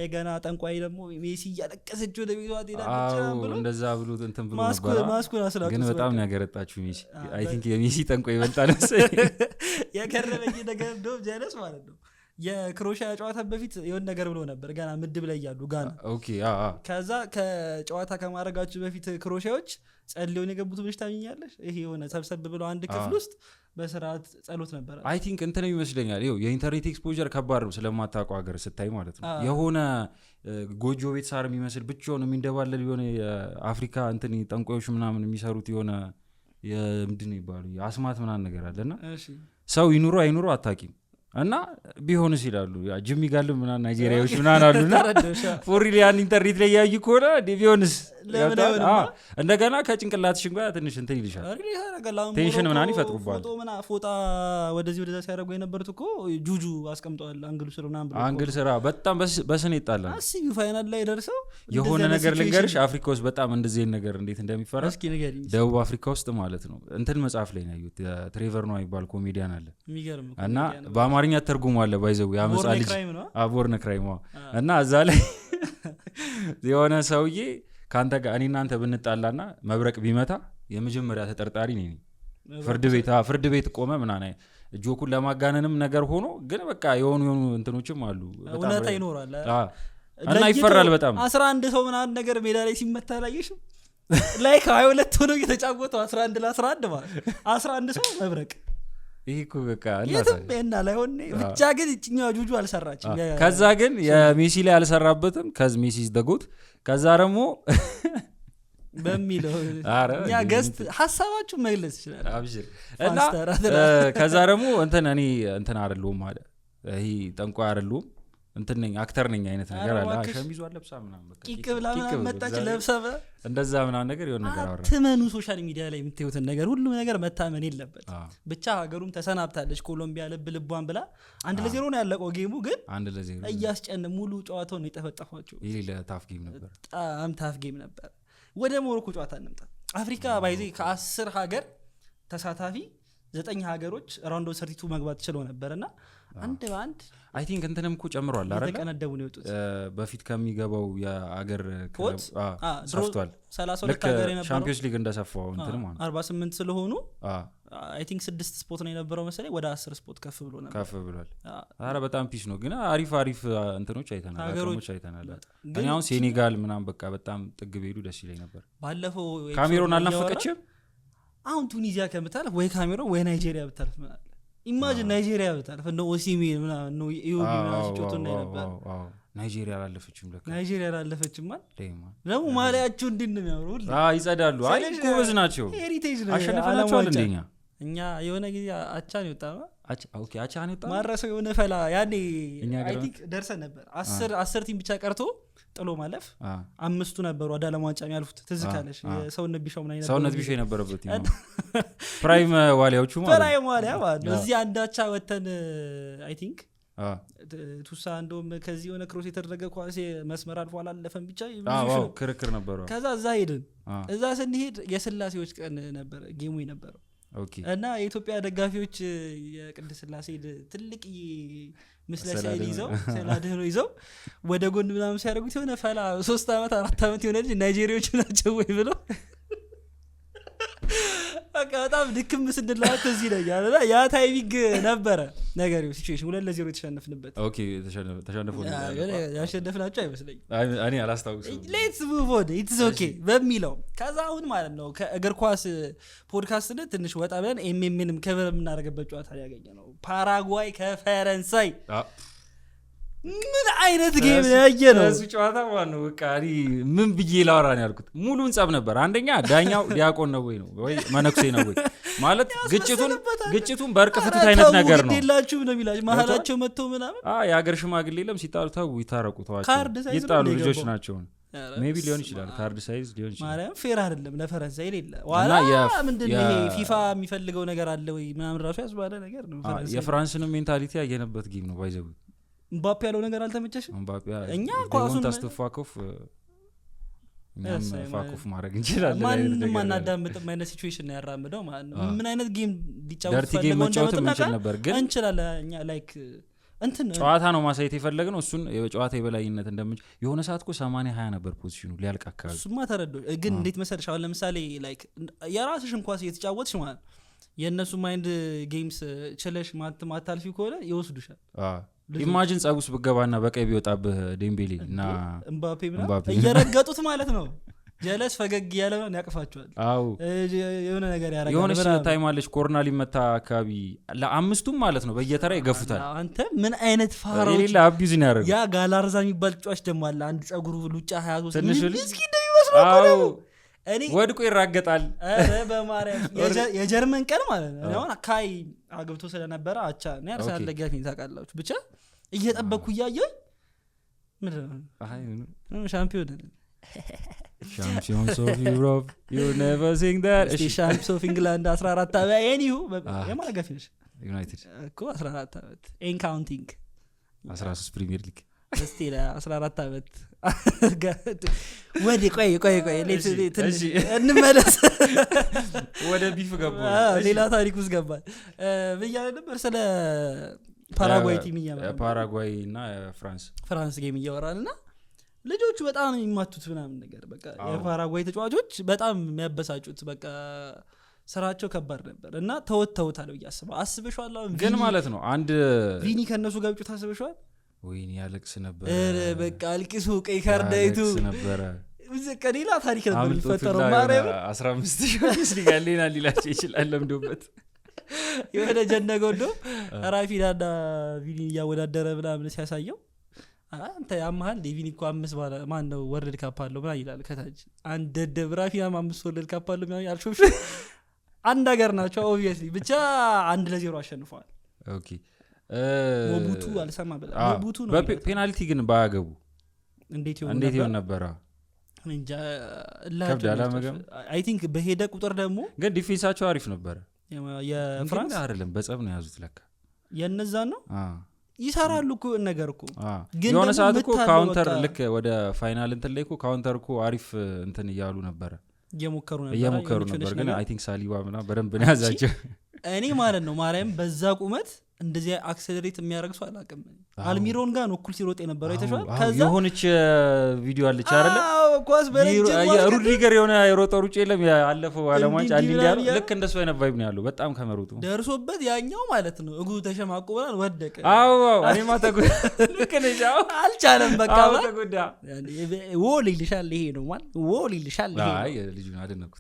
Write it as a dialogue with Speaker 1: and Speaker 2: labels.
Speaker 1: የገና ጠንቋይ ደግሞ ሜሲ እያለቀሰች ወደ ቤቷ ትሄዳለች ብሎ
Speaker 2: እንደዛ ብሎ እንትን ብሎ ነበር
Speaker 1: ማስኩን አስላቁ
Speaker 2: ግን በጣም ነው ያገረጣችሁ ሜሲ አይ ቲንክ የሜሲ ጠንቋይ ይበልጣል መሰለኝ
Speaker 1: የከረመኝ ነገር ነው ጀለስ ማለት ነው የክሮሺያ ጨዋታ በፊት የሆነ ነገር ብሎ ነበር ገና ምድብ ላይ ያሉ ጋና
Speaker 2: ኦኬ
Speaker 1: ከዛ ከጨዋታ ከማረጋችሁ በፊት ክሮሺያዎች ጸልዩን የገቡት ብለሽ ታምኛለሽ ይሄ የሆነ ሰብሰብ ብለው አንድ ክፍል ውስጥ በስርዓት ጸሎት ነበር
Speaker 2: አይ ቲንክ እንትን ይመስለኛል የኢንተርኔት ኤክስፖዠር ከባድ ነው ስለማታውቀው ሀገር ስታይ ማለት ነው የሆነ ጎጆ ቤት ሳር የሚመስል ብቻውን የሚንደባለል የሆነ የአፍሪካ እንትን ጠንቋዮች ምናምን የሚሰሩት የሆነ ምንድን ነው ይባሉ አስማት ምናምን ነገር አለና ሰው ይኑሮ አይኑሮ አታውቂም እና ቢሆንስ ይላሉ ጅሚ ጋልም ምናምን ናይጄሪያዎች ምናምን አሉና ፎሪሊያን ኢንተርኔት ላይ ያዩ ኮራ ቢሆንስ እንደገና ከጭንቅላትሽን ጋር ትንሽ እንትን ይልሻል ቴንሽን ምናምን ይፈጥሩባል
Speaker 1: ፎጣ ወደዚህ ወደዛ ሲያደርጉ የነበሩት እኮ ጁጁ አስቀምጠዋል አንግሉ ስር ምናምን ብሎ
Speaker 2: አንግል ስራ በጣም በስነ ይጣላል
Speaker 1: አስቢ ፋይናል ላይ ደርሰው
Speaker 2: የሆነ ነገር ልንገርሽ አፍሪካ ውስጥ በጣም እንደዚህ ነገር እንዴት እንደሚፈራ ደቡብ አፍሪካ ውስጥ ማለት ነው እንትን መጽሐፍ ላይ ነው ያዩት ትሬቨር ነው የሚባል ኮሜዲያን አለ እና በአማርኛ ተርጉሙ አለ ባይዘው ያመጻ ልጅ አቦርነ ክራይም እና እዛ ላይ የሆነ ሰውዬ ካንተ ጋር እኔ እናንተ ብንጣላና መብረቅ ቢመታ የመጀመሪያ ተጠርጣሪ ነኝ ፍርድ ቤት ቆመ ምናና ጆኩን ለማጋነንም ነገር ሆኖ ግን በቃ የሆኑ እንትኖችም አሉ
Speaker 1: እውነታ ይኖራል
Speaker 2: እና ይፈራል በጣም
Speaker 1: 11 ሰው ምናምን ነገር ሜዳ ላይ ሲመታ ላይሽ ላይክ 22 ሆኖ እየተጫወተው 11 ለ11 ማለት 11 ሰው መብረቅ
Speaker 2: ይሄኮ በቃ
Speaker 1: እና ላይሆን ብቻ ግን እኛው ጁጁ አልሰራችም
Speaker 2: ከዛ ግን የሜሲ ላይ አልሰራበትም ከዛ ሜሲ ዘጎት ከዛ ደግሞ
Speaker 1: በሚለው ያ ገስት ሐሳባችሁ መግለጽ ይችላል
Speaker 2: አብሽር እና ከዛ ደግሞ እኔ አይደለም ማለት ይሄ ጠንቋይ አይደለም እንትነኝ አክተር ነኝ አይነት ነገር አለ ሸሚዙ አለብሳ ምናምን በቃ
Speaker 1: ቂቅብላ ምናምን መጣች ለብሰበ
Speaker 2: እንደዛ ምናምን ነገር የሆነ ነገር አወራ
Speaker 1: ተመኑ ሶሻል ሚዲያ ላይ የምትዩትን ነገር ሁሉ ነገር መታመን የለበት ብቻ ሀገሩም ተሰናብታለች ኮሎምቢያ ልቧን ብላ 1-0 ነው ያለቀው ጌሙ ግን
Speaker 2: 1-0
Speaker 1: እያስጨነ ሙሉ ጨዋታውን የጠፈጠፋቸው
Speaker 2: ይሄ ለታፍ ጌም ነበር
Speaker 1: በጣም ታፍ ጌም ነበር ወደ ሞሮኮ ጨዋታ እንምጣ አፍሪካ ባይዚ ከ10 ሀገር ተሳታፊ 9 ሀገሮች ራውንድ ኦፍ 32 መግባት ችለው ነበርና አንድ ባንድ
Speaker 2: አይ ቲንክ እንትንም እኮ ጨምሯል አይደል
Speaker 1: ተቀነደቡ ነው የወጡት
Speaker 2: በፊት ከሚገባው የአገር ክለብ ሰፍቷል
Speaker 1: 32 ሀገር የነበረው
Speaker 2: ቻምፒየንስ ሊግ እንደሰፋው እንትን ማለት
Speaker 1: 48 ስለሆኑ አይ ቲንክ 6 ስፖት ነው የነበረው መሰለኝ ወደ 10 ስፖት ከፍ ብሎ ነበር
Speaker 2: ከፍ ብሏል አረ በጣም ፒስ ነው ግን አሪፍ እንትኖች አይተናል እኔ አሁን ሴኔጋል ምናምን በቃ በጣም ጥግብ ሄዱ ደስ ይለኝ ነበር
Speaker 1: ባለፈው
Speaker 2: ካሜሮን አልናፈቀችም
Speaker 1: አሁን ቱኒዚያ ከምታልፍ ወይ ካሜሮን ወይ ናይጄሪያ ብታልፍ ማለት ኢማጂን ናይጄሪያ ብታልፍ ነው ኦሲሜን ምናምን ነው ኢዩቢ ምናምን ሲጮቱና ነበር
Speaker 2: ናይጄሪያ አላለፈችም
Speaker 1: ማለት ደግሞ ማሊያቸው እንደሚያምሩ
Speaker 2: ይጸዳሉ አይ ጎበዝ ናቸው
Speaker 1: ሄሪቴጅ ነው
Speaker 2: አሸነፈናቸው እንደኛ
Speaker 1: እኛ የሆነ ጊዜ አቻን ይወጣ
Speaker 2: ኦኬ አቻን ይወጣ
Speaker 1: ማረሰው የሆነ ፈላ ያኔ አይ ቲንክ ደርሰን ነበር 10 ቲም ብቻ ቀርቶ ጥሎ ማለፍ 5 ነበሩ ወደ ዓለም ዋንጫ የሚያልፉት ትዝ ካለሽ ሰውነት ቢሻው ምናምን
Speaker 2: ሰውነት ቢሻው የነበረበት ፕራይም ዋሊያዎቹ
Speaker 1: ፕራይም ዋሊያ ማለት ነው እዚህ አንዳቻ ወተን አይ ቲንክ ቱሳ እንደውም ከዚህ የሆነ ክሮስ የተደረገ ኳስ መስመር አልፎ አላለፈም ብቻ
Speaker 2: ክርክር ነበረው
Speaker 1: ከዛ እዛ ሄድን እዛ ስንሄድ የስላሴዎች ቀን ነበር ጌሙ የነበረው እና የኢትዮጵያ ደጋፊዎች የቅድስት ስላሴ ትልቅ ምስለሰል ይዘው ሰላደሮ ይዘው ወደ ጎን ምናምን ሲያደርጉት የሆነ ፈላ 3 አመት 4 አመት የሆነ ልጅ ናይጄሪያዎች ናቸው ወይ ብለው በቃ በጣም ድክም ስንላት እዚህ ላይ ያለና ያ ታይሚንግ ነበረ ነገር ሲቹዌሽን 2-0 የተሸነፍንበት
Speaker 2: ኦኬ ተሸነፉ
Speaker 1: ያሸነፍናቸው አይመስለኝም
Speaker 2: እኔ አላስታውስም
Speaker 1: ሌትስ ሙቭ ኦን ኢትስ ኦኬ በሚለው ከዛ አሁን ማለት ነው ከእግር ኳስ ፖድካስት ላይ ትንሽ ወጣ ብለን ኤምኤምንም ከቨር የምናደርግበት ጨዋታ ያገኘ ነው ፓራጓይ ከፈረንሳይ ምን አይነት ጌም ያየ ነው
Speaker 2: እሱ ጨዋታ ማለት ነው በቃ ምን ብዬ ላወራ ነው ያልኩት ሙሉን ጸብ ነበር አንደኛ ዳኛው ዲያቆን ነው ወይ መነኩሴ ነው ወይ ማለት ግጭቱን በርቅ ፍትት አይነት ነገር ነው
Speaker 1: ይላችሁ ነው የሚላችሁ መሐላቸው መጥቶ ምናምን
Speaker 2: የሀገር ሽማግሌ የለም ሲጣሉ ታው ይታረቁ ተዋቸው ይጣሉ ልጆች ናቸው ሜቢ ሊሆን ይችላል ካርድ ሳይዝ ሊሆን ይችላል
Speaker 1: ማርያም ፌር አይደለም ለፈረንሳይ ሌላ ዋላ ምንድነው ይሄ ፊፋ የሚፈልገው ነገር አለ ወይ ምናምን ራሱ ያስባለ ነገር ነው
Speaker 2: የፍራንስንም ሜንታሊቲ ያየነበት ጌም ነው ባይዘው
Speaker 1: ምባፔ ያለው ነገር አልተመቸሽም
Speaker 2: ምባፔ
Speaker 1: እኛ ኳሱን
Speaker 2: ተስተፋኮፍ ፋኮፍ ማድረግ እንችላለን
Speaker 1: ማንንም አናዳምጥም አይነት ሲቹዌሽን ነው ያራምደው ማለት ነው ምን አይነት ጌም ሊጫወት
Speaker 2: ፈልገው እንደመጣ ነበር ግን
Speaker 1: እንችላለን እኛ ላይክ እንትን
Speaker 2: ጨዋታ ነው ማሳየት የፈለግነው እሱን የጨዋታ የበላይነት እንደምንጭ የሆነ ሰዓት እኮ 80-20 ነበር ፖዚሽኑ ሊያልቅ አካባቢ
Speaker 1: እሱማ ተረዶ ግን እንዴት መሰለሽ አሁን ለምሳሌ ላይክ የራስሽን ኳስ እየተጫወትሽ ማለት የእነሱ ማይንድ ጌምስ ችለሽ ማታልፊ ከሆነ ይወስዱሻል
Speaker 2: ኢማጂን ጸጉስ ብገባና በቀይ ቢወጣብህ ዴምቤሌ እና
Speaker 1: እምባፔ ምናምን እየረገጡት ማለት ነው ጀለስ ፈገግ ያለ ነው ያቅፋቸዋል
Speaker 2: አው
Speaker 1: የሆነ ነገር ያረጋል
Speaker 2: የሆነች ታይም አለች ኮርና ሊመታ አካባቢ ለአምስቱም ማለት ነው በየተራ ይገፉታል
Speaker 1: አንተ ምን አይነት ፋራው
Speaker 2: የሌላ አቢዩዝ ነው ያደረገው
Speaker 1: ያ ጋላርዛ የሚባል ጫዋች ደግሞ አለ አንድ ጸጉሩ ሉጫ 23
Speaker 2: ትንሽ
Speaker 1: እስኪ እንደሚመስለው ነው
Speaker 2: እኔ ወድቆ ይራገጣል
Speaker 1: አረ በማርያም የጀርመን ቀን ማለት ነው አሁን ካይ አግብቶ ስለነበረ አቻ ነው አርሰናል ደጋፊ ታውቃላችሁ ብቻ እየጠበኩ ያየኝ ምንድነው አይ ሻምፒዮን
Speaker 2: Champions of Europe you never sing that
Speaker 1: Champions of England 14 አመት ኤኒሁ የማለጋፊ ነሽ
Speaker 2: ዩናይትድ
Speaker 1: እኮ 14 አመት ኤን ካውንቲንግ
Speaker 2: 13 ፕሪሚየር ሊግ
Speaker 1: እስቲ 14 አመት ወዲ ቆይ ትንሽ እንመለስ
Speaker 2: ወደ ቢፍ ገባ
Speaker 1: ሌላ ታሪክ ውስጥ ገባል በያለ ነበር ስለ ፓራጓይ ቲም እያመጣ
Speaker 2: ፓራጓይ እና ፍራንስ
Speaker 1: ጌም እያወራልና ልጆቹ በጣም የሚማቱት ምናምን ነገር በቃ የፓራጓይ ተጫዋቾች በጣም የሚያበሳጩት በቃ ስራቸው ከባድ ነበር እና ተወተውታል አስበሽዋል
Speaker 2: ግን ማለት ነው አንድ
Speaker 1: ቪኒ ከነሱ ጋር ብቻ ታስበሽዋል
Speaker 2: ወይኔ ያለቅስ ነበር
Speaker 1: በቃ አልቂሱ ቀይ ካርዳይቱ
Speaker 2: ነበር
Speaker 1: ሌላ ታሪክ ነበር የሚፈጠረው ማርያም
Speaker 2: 15000 ሊጋሌና ሊላች ይችላል ለምዶበት
Speaker 1: የሆነ ጀነጎዶ ራፊዳና ቪኒ ያወዳደረ ምናምን ሲያሳየው አንተ ያማል ዴቪኒ እኮ 5 ባለ ማን ነው ወርልድ ካፕ አለው ምናምን ይላል ከታች አንድ ደብራፊና 5 ወርልድ ካፕ አለው ምናምን ያልሾሽ አንድ ሀገር ናቸው ኦብቪየስሊ ብቻ 1-0 አሸንፈዋል
Speaker 2: ኦኬ
Speaker 1: ሞቡቱ አልሰማ በላ ሞቡቱ ነው
Speaker 2: በፔናልቲ ግን ባያገቡ
Speaker 1: እንዴት ይሆን ነበር እንጃ አይ ቲንክ በሄደ ቁጥር ደግሞ
Speaker 2: ግን ዲፌንሳቸው አሪፍ ነበር
Speaker 1: የፍራንስ
Speaker 2: አይደለም በጸብ ነው ያዙት ለካ
Speaker 1: የነዛ ነው ይሰራሉ እኮ ነገር እኮ
Speaker 2: ግን የሆነ ሰዓት እኮ ካውንተር ልክ ወደ ፋይናል እንትን ላይ እኮ ካውንተር እኮ አሪፍ እንትን እያሉ ነበር እየሞከሩ ነበር ግን አይ ቲንክ ሳሊባ ምናምን በደንብ ነው ያዛቸው
Speaker 1: እኔ ማለት ነው ማርያም በዛ ቁመት እንደዚህ አክሰለሬት የሚያደርግ ሰው አላውቅም አልሚሮን ጋር ነው እኩል ሲሮጥ የነበረው አይተሽዋል ከዛ
Speaker 2: የሆነች ቪዲዮ አለች አይደለ
Speaker 1: ኳስ
Speaker 2: ሩድሪገር የሆነ የሮጠው ሩጭ የለም ያለፈው አለማንጭ አንዲያ ልክ እንደሱ አይነት ቫይብ ነው ያለው በጣም ከመሩቱ
Speaker 1: ደርሶበት ያኛው ማለት ነው እግሩ ተሸማቆ ብሏል ወደቀ
Speaker 2: አዎ እኔማ ተጎዳ ልክ ነሽ
Speaker 1: አልቻለም በቃ
Speaker 2: ተጎዳ
Speaker 1: ወል ይልሻል ይሄ ነው ማለት ወል ይልሻል ይሄ
Speaker 2: አይ ልጁን አደነኩት